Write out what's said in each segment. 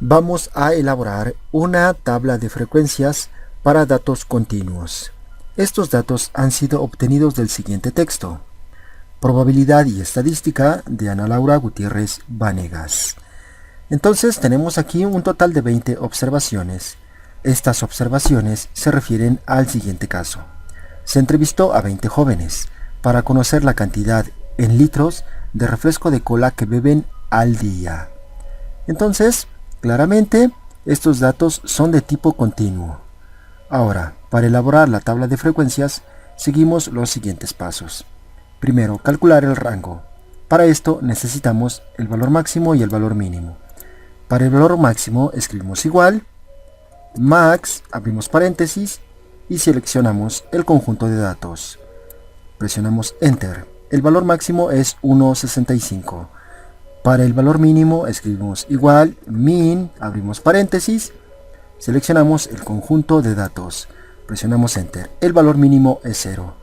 Vamos a elaborar una tabla de frecuencias para datos continuos. Estos datos han sido obtenidos del siguiente texto: Probabilidad y estadística de Ana Laura Gutiérrez Vanegas. Entonces tenemos aquí un total de 20 observaciones. Estas observaciones se refieren al siguiente caso. Se entrevistó a 20 jóvenes para conocer la cantidad en litros de refresco de cola que beben al día. Entonces, claramente, estos datos son de tipo continuo. Ahora, para elaborar la tabla de frecuencias, seguimos los siguientes pasos. Primero, calcular el rango. Para esto necesitamos el valor máximo y el valor mínimo. Para el valor máximo escribimos igual, max, abrimos paréntesis y seleccionamos el conjunto de datos. Presionamos Enter. El valor máximo es 1.65. Para el valor mínimo escribimos igual, min, abrimos paréntesis, seleccionamos el conjunto de datos. Presionamos Enter. El valor mínimo es 0.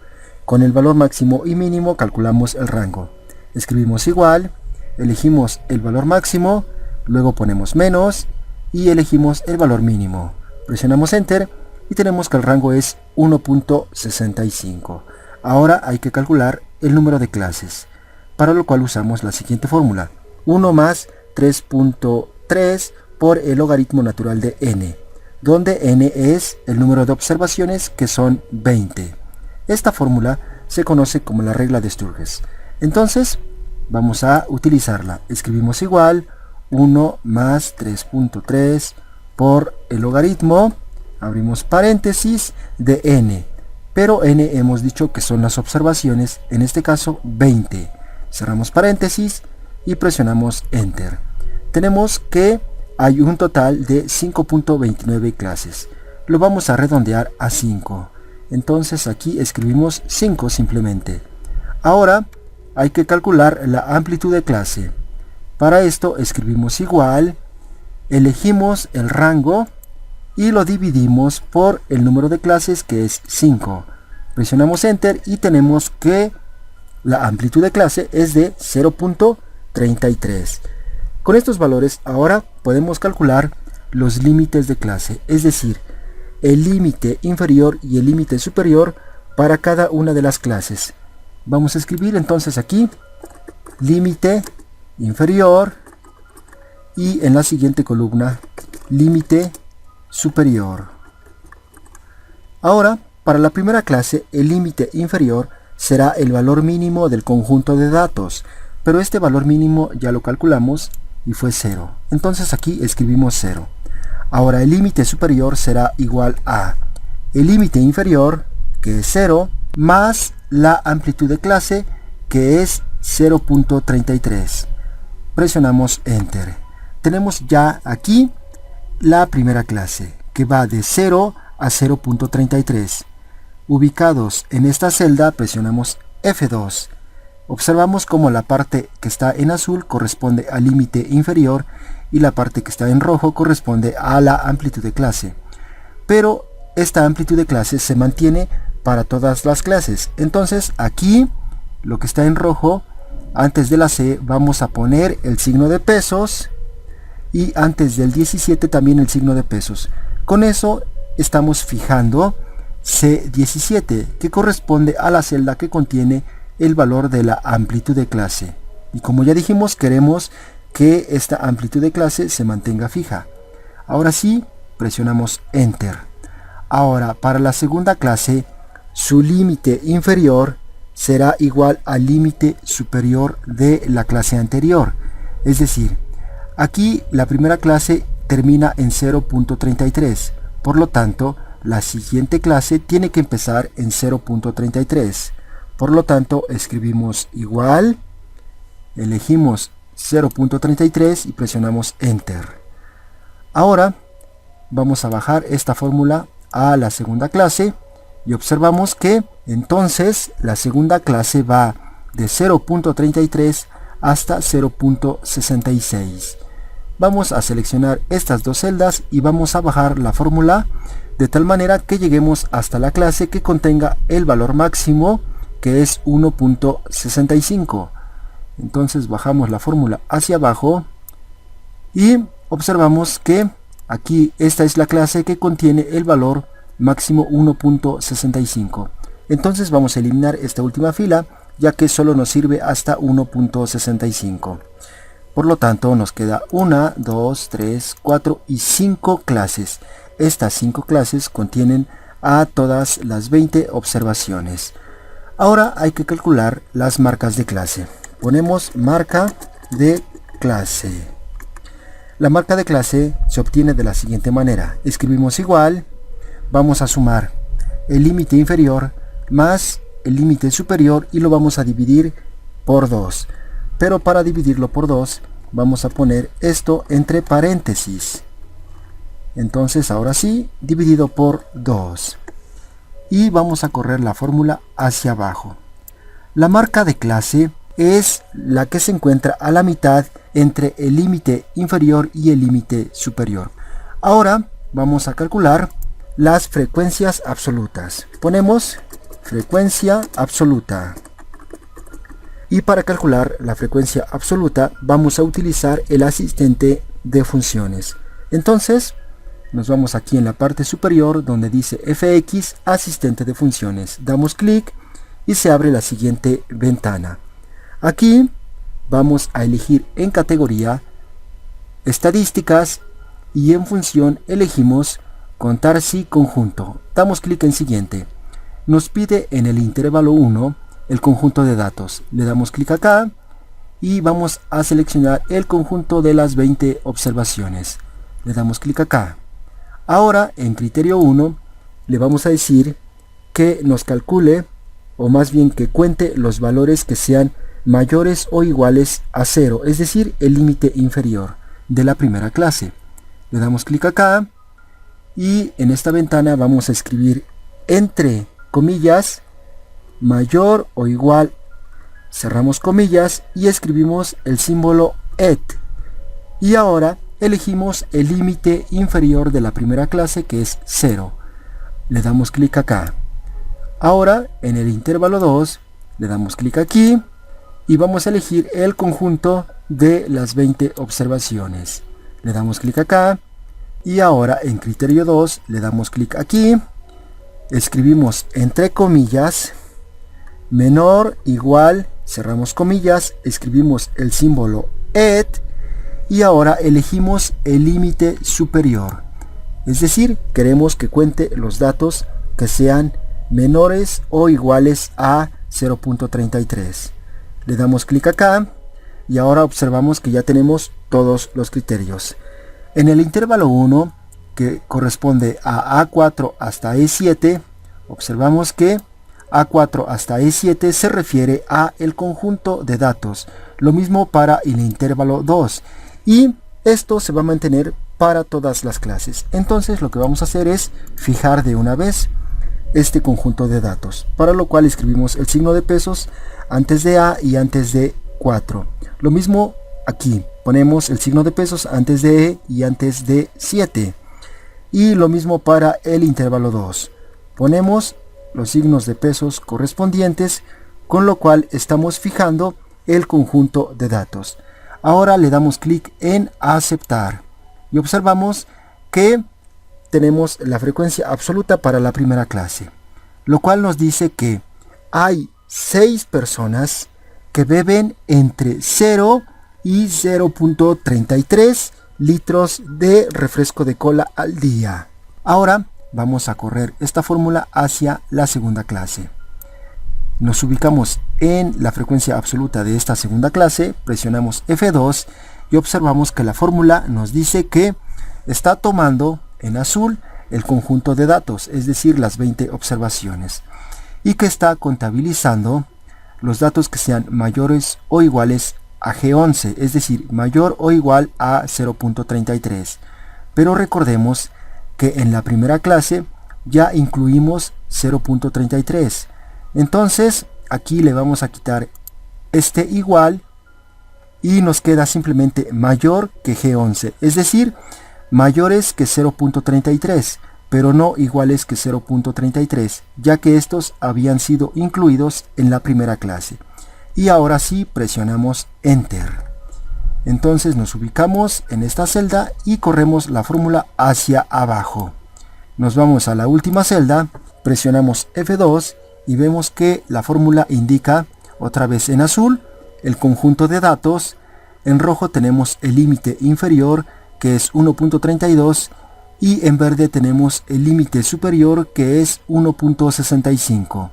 Con el valor máximo y mínimo calculamos el rango. Escribimos igual, elegimos el valor máximo, luego ponemos menos y elegimos el valor mínimo. Presionamos Enter y tenemos que el rango es 1.65. Ahora hay que calcular el número de clases, para lo cual usamos la siguiente fórmula: 1 más 3.3 por el logaritmo natural de n, donde n es el número de observaciones, que son 20. Esta fórmula se conoce como la regla de Sturges. Entonces, vamos a utilizarla. Escribimos igual, 1 más 3.3 por el logaritmo, abrimos paréntesis, de n. Pero n hemos dicho que son las observaciones, en este caso 20. Cerramos paréntesis y presionamos Enter. Tenemos que hay un total de 5.29 clases. Lo vamos a redondear a 5. Entonces aquí escribimos 5 simplemente. Ahora hay que calcular la amplitud de clase. Para esto escribimos igual, elegimos el rango y lo dividimos por el número de clases, que es 5. Presionamos Enter y tenemos que la amplitud de clase es de 0.33. Con estos valores ahora podemos calcular los límites de clase, es decir, el límite inferior y el límite superior para cada una de las clases. Vamos a escribir entonces aquí límite inferior y en la siguiente columna límite superior. Ahora, para la primera clase, el límite inferior será el valor mínimo del conjunto de datos, pero este valor mínimo ya lo calculamos y fue 0. Entonces aquí escribimos 0. Ahora el límite superior será igual a el límite inferior, que es 0, más la amplitud de clase, que es 0.33. Presionamos Enter. Tenemos ya aquí la primera clase, que va de 0 a 0.33. Ubicados en esta celda, presionamos F2. Observamos como la parte que está en azul corresponde al límite inferior y la parte que está en rojo corresponde a la amplitud de clase. Pero esta amplitud de clase se mantiene para todas las clases. Entonces aquí, lo que está en rojo, antes de la C vamos a poner el signo de pesos y antes del 17 también el signo de pesos. Con eso estamos fijando C17, que corresponde a la celda que contiene el valor de la amplitud de clase. Y como ya dijimos, queremos que esta amplitud de clase se mantenga fija. Ahora sí, presionamos Enter. Ahora, para la segunda clase, su límite inferior será igual al límite superior de la clase anterior. Es decir, aquí la primera clase termina en 0.33. Por lo tanto, la siguiente clase tiene que empezar en 0.33. Por lo tanto, escribimos igual, elegimos 0.33 y presionamos Enter. Ahora vamos a bajar esta fórmula a la segunda clase y observamos que entonces la segunda clase va de 0.33 hasta 0.66. Vamos a seleccionar estas dos celdas y vamos a bajar la fórmula de tal manera que lleguemos hasta la clase que contenga el valor máximo, que es 1.65. Entonces bajamos la fórmula hacia abajo y observamos que aquí esta es la clase que contiene el valor máximo 1.65. Entonces vamos a eliminar esta última fila, ya que solo nos sirve hasta 1.65. Por lo tanto nos queda 1, 2, 3, 4 y 5 clases. Estas 5 clases contienen a todas las 20 observaciones. Ahora hay que calcular las marcas de clase. Ponemos marca de clase. La marca de clase se obtiene de la siguiente manera. Escribimos igual, vamos a sumar el límite inferior más el límite superior y lo vamos a dividir por 2. Pero para dividirlo por 2 vamos a poner esto entre paréntesis. Entonces ahora sí, dividido por 2. Y vamos a correr la fórmula hacia abajo. La marca de clase es la que se encuentra a la mitad entre el límite inferior y el límite superior. Ahora vamos a calcular las frecuencias absolutas. Ponemos frecuencia absoluta. Y para calcular la frecuencia absoluta vamos a utilizar el asistente de funciones. Entonces nos vamos aquí en la parte superior donde dice fx asistente de funciones. Damos clic y se abre la siguiente ventana. Aquí vamos a elegir en categoría estadísticas y en función elegimos contar si conjunto. Damos clic en siguiente. Nos pide en el intervalo 1 el conjunto de datos. Le damos clic acá y vamos a seleccionar el conjunto de las 20 observaciones. Le damos clic acá. Ahora en criterio 1 le vamos a decir que nos calcule, o más bien que cuente los valores que sean mayores o iguales a 0, es decir, el límite inferior de la primera clase. Le damos clic acá y en esta ventana vamos a escribir entre comillas mayor o igual, cerramos comillas y escribimos el símbolo et. Y ahora elegimos el límite inferior de la primera clase, que es 0. Le damos clic acá. Ahora en el intervalo 2 le damos clic aquí y vamos a elegir el conjunto de las 20 observaciones. Le damos clic acá y ahora en criterio 2 le damos clic aquí, escribimos entre comillas menor, igual, cerramos comillas, escribimos el símbolo et y ahora elegimos el límite superior. Es decir, queremos que cuente los datos que sean menores o iguales a 0.33. Le damos clic acá y ahora observamos que ya tenemos todos los criterios. En el intervalo 1, que corresponde a A4 hasta E7, observamos que A4 hasta E7 se refiere a el conjunto de datos. Lo mismo para el intervalo 2. Y esto se va a mantener para todas las clases. Entonces lo que vamos a hacer es fijar de una vez este conjunto de datos. Para lo cual escribimos el signo de pesos antes de A y antes de 4. Lo mismo aquí. Ponemos el signo de pesos antes de E y antes de 7. Y lo mismo para el intervalo 2. Ponemos los signos de pesos correspondientes, con lo cual estamos fijando el conjunto de datos. Ahora le damos clic en aceptar y observamos que tenemos la frecuencia absoluta para la primera clase, lo cual nos dice que hay 6 personas que beben entre 0 y 0.33 litros de refresco de cola al día. Ahora vamos a correr esta fórmula hacia la segunda clase. Nos ubicamos en la frecuencia absoluta de esta segunda clase, presionamos F2 y observamos que la fórmula nos dice que está tomando en azul el conjunto de datos, es decir, las 20 observaciones, y que está contabilizando los datos que sean mayores o iguales a G11, es decir, mayor o igual a 0.33. Pero recordemos que en la primera clase ya incluimos 0.33. Entonces aquí le vamos a quitar este igual y nos queda simplemente mayor que G11, es decir, mayores que 0.33, pero no iguales que 0.33, ya que estos habían sido incluidos en la primera clase. Y ahora sí presionamos Enter. Entonces nos ubicamos en esta celda y corremos la fórmula hacia abajo. Nos vamos a la última celda, presionamos F2 y vemos que la fórmula indica, otra vez en azul, el conjunto de datos. En rojo tenemos el límite inferior, que es 1.32, y en verde tenemos el límite superior, que es 1.65.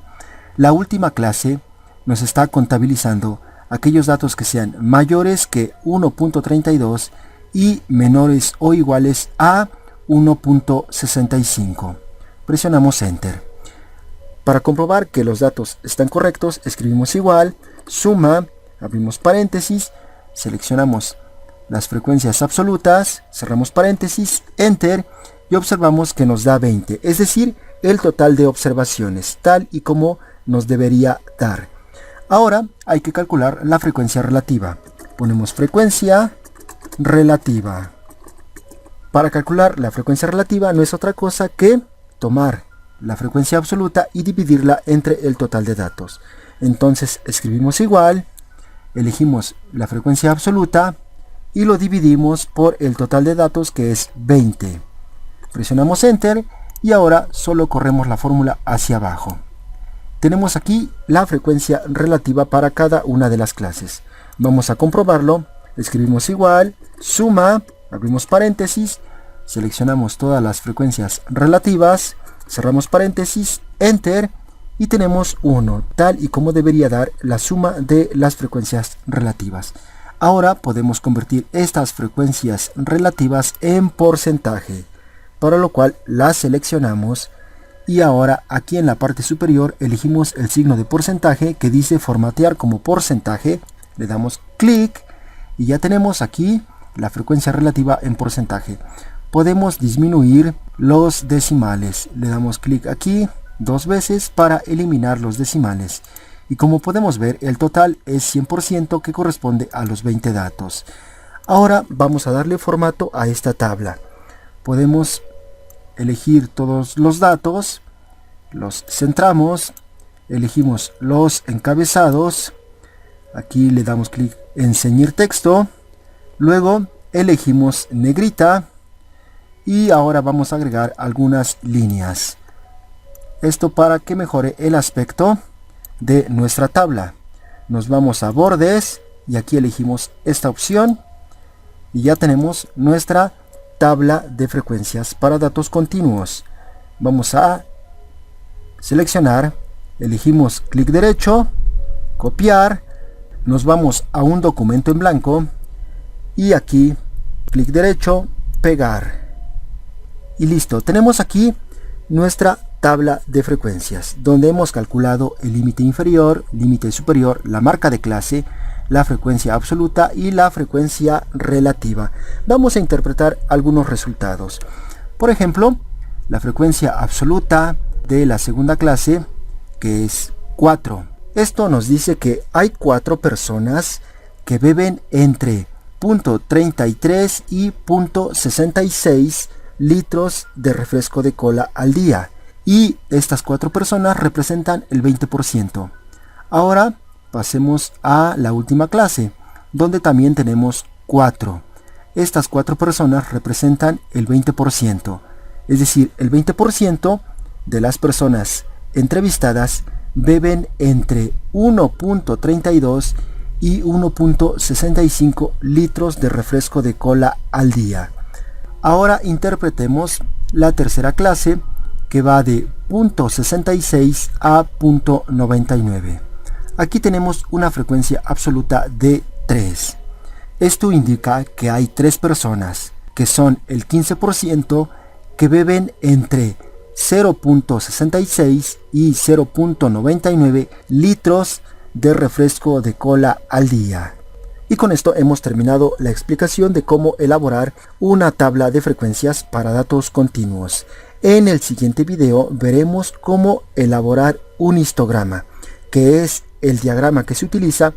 La última clase nos está contabilizando aquellos datos que sean mayores que 1.32 y menores o iguales a 1.65. Presionamos Enter. Para comprobar que los datos están correctos, escribimos igual, suma, abrimos paréntesis, seleccionamos las frecuencias absolutas, cerramos paréntesis, Enter, y observamos que nos da 20, es decir, el total de observaciones, tal y como nos debería dar. Ahora hay que calcular la frecuencia relativa. Ponemos frecuencia relativa. Para calcular la frecuencia relativa no es otra cosa que tomar la frecuencia absoluta y dividirla entre el total de datos. Entonces escribimos igual, elegimos la frecuencia absoluta y lo dividimos por el total de datos, que es 20. Presionamos Enter y ahora solo corremos la fórmula hacia abajo. Tenemos aquí la frecuencia relativa para cada una de las clases. Vamos a comprobarlo. Escribimos igual, suma, abrimos paréntesis, seleccionamos todas las frecuencias relativas, cerramos paréntesis, Enter, y tenemos 1, tal y como debería dar la suma de las frecuencias relativas. Ahora podemos convertir estas frecuencias relativas en porcentaje, para lo cual las seleccionamos y ahora aquí en la parte superior elegimos el signo de porcentaje que dice formatear como porcentaje, le damos clic y ya tenemos aquí la frecuencia relativa en porcentaje. Podemos disminuir los decimales, le damos clic aquí 2 veces para eliminar los decimales. Y como podemos ver, el total es 100%, que corresponde a los 20 datos. Ahora vamos a darle formato a esta tabla. Podemos elegir todos los datos, los centramos, elegimos los encabezados, aquí le damos clic en ceñir texto, luego elegimos negrita y ahora vamos a agregar algunas líneas. Esto para que mejore el aspecto de nuestra tabla. Nos vamos a bordes y aquí elegimos esta opción y ya tenemos nuestra tabla de frecuencias para datos continuos. Vamos a seleccionar, elegimos clic derecho, copiar, nos vamos a un documento en blanco y aquí clic derecho, pegar y listo. Tenemos aquí nuestra tabla de frecuencias, donde hemos calculado el límite inferior, límite superior, la marca de clase, la frecuencia absoluta y la frecuencia relativa. Vamos a interpretar algunos resultados. Por ejemplo, la frecuencia absoluta de la segunda clase, que es 4. Esto nos dice que hay 4 personas que beben entre 0.33 y 0.66 litros de refresco de cola al día. Y estas 4 personas representan el 20%. Ahora pasemos a la última clase, donde también tenemos 4. Estas 4 personas representan el 20%. Es decir, el 20% de las personas entrevistadas beben entre 1.32 y 1.65 litros de refresco de cola al día. Ahora interpretemos la tercera clase, que va de 0.66 a 0.99. Aquí tenemos una frecuencia absoluta de 3. Esto indica que hay 3 personas, que son el 15%, que beben entre 0.66 y 0.99 litros de refresco de cola al día. Y con esto hemos terminado la explicación de cómo elaborar una tabla de frecuencias para datos continuos. En el siguiente video veremos cómo elaborar un histograma, que es el diagrama que se utiliza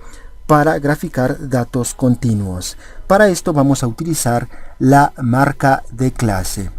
para graficar datos continuos. Para esto vamos a utilizar la marca de clase.